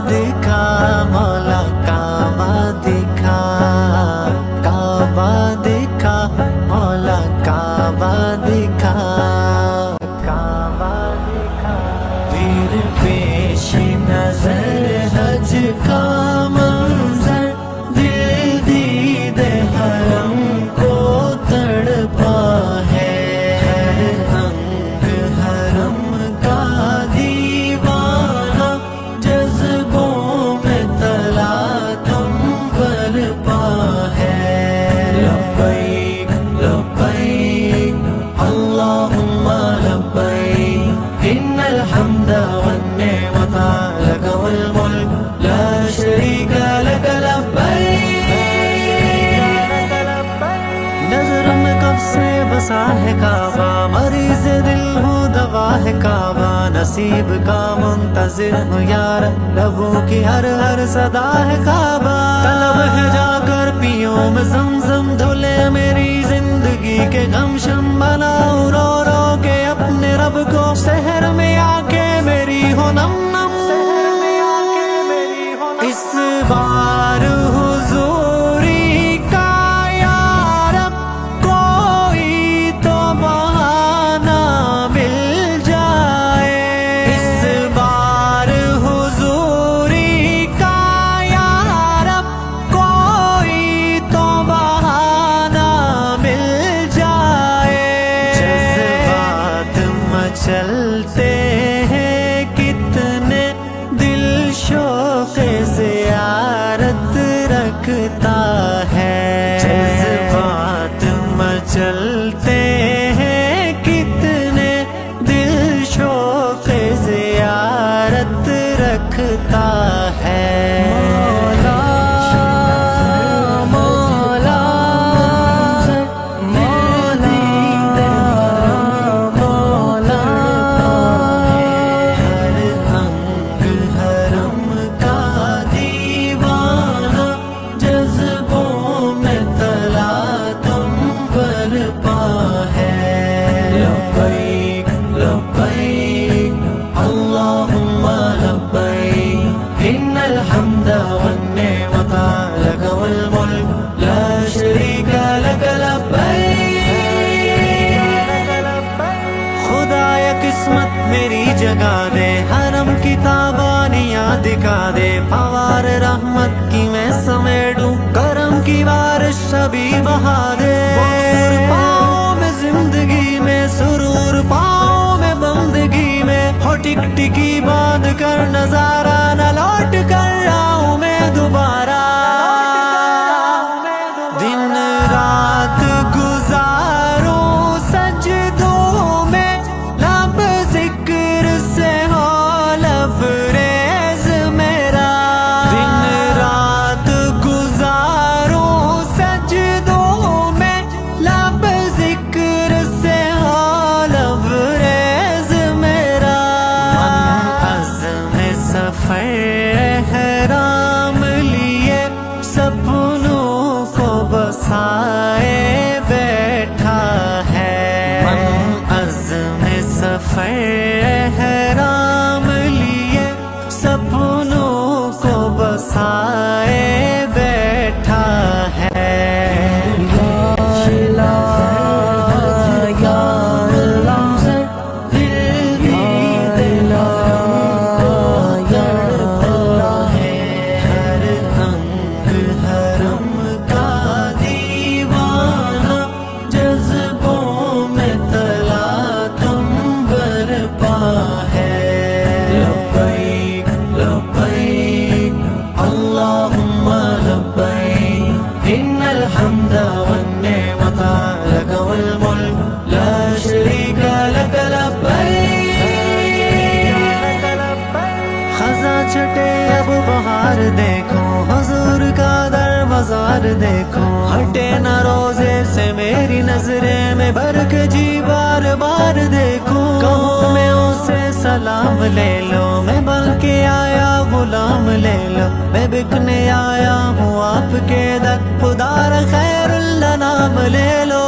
دکھا مولا کعبہ دکھا، کعبہ دکھا مولا کعبہ دکھا، کعبہ دکھا۔ پھر پیش نظر حج کا منظر، دل دید حرم کو تڑپا ہے، ہر انگ حرم کا دیوانہ، جذبوں میں تلاطم برپا ہے۔ لبیک لبیک اللہم لبیک، ان الحمد والنعمت لک والملک لا شریک لک لبیک۔ نظر میں کب سے بسا ہے کعبہ، مریض دل ہوں دوا ہے کعبہ، نصیب کا منتظر ہوں یار، لبوں کی ہر ہر صدا ہے کعبہ۔ طلب ہے جا کر پیوں میں زمزم، دھلے میری زندگی کے غم شم، بناؤ رو رو کے اپنے رب کو، شہر میں آ کے میری ہو نم نم، اس بار حضوری کا یا رب کوئی تو بہانہ مل جائے، اس بار حضوری کا یا رب کوئی تو بہانہ مل جائے۔ جذبات مچلتے ہیں کتنے، دل شوق زیارت رکھتا ہے، جذبات مچلتے ہیں کتنے، دل شوق زیارت رکھتا ہے۔ مولا مولا مولا، ہر انگ حرم کا دیوانہ، جذبوں میں تلاطم برپا ہے۔ لبیک لبیک اللہم لبیک، ان الحمد والنعمت لک والملک لا شریک لک لبیک۔ خدایا قسمت میری جگا دے، حرم کی تابانیاں دکھا دے، فوار رحمت کی میں سمیٹوں، کرم کی بارش ابھی بہا دے۔ پاؤں میں زندگی میں سرور، پاؤں میں بندگی میں، ہو ٹک ٹکی باندھ کر نظارہ، نہ لوٹ کر آؤں میں دوبارہ۔ دن رات گزاروں سجدوں میں، لب ذکر سے ہو لبریز میرا، دن رات گزاروں سجدوں میں، لب ذکر سے ہو لبریز میرا۔ من عزم سفر احرام لیے، سپنوں کو بسائے بیٹھا ہے، من عزم سفر احرام لیے، سپنوں کو بسائے بیٹھا ہے۔ یا اللہ یا اللہ، دل دید یا اللہ ہے، ہر انگ حرم کا دیوانہ، جذبوں میں تلاطم برپا ہے۔ لبیک لبیک اللہم لبیک، ان الحمد والنعمت لک والملک لا شریک لک لبیک۔ خزاں چھٹے اب بہار دیکھو، حضور کا در بازار دیکھو، ہٹے نہ روزے سے میری نظریں میں بھر کے جی بار بار دیکھو، کہوں میں اسے سلام لے لو، میں بلکہ آیا غلام لے لو، میں بکنے آیا ہوں آپ کے در، خدا را خیر اللہ نام لے لو۔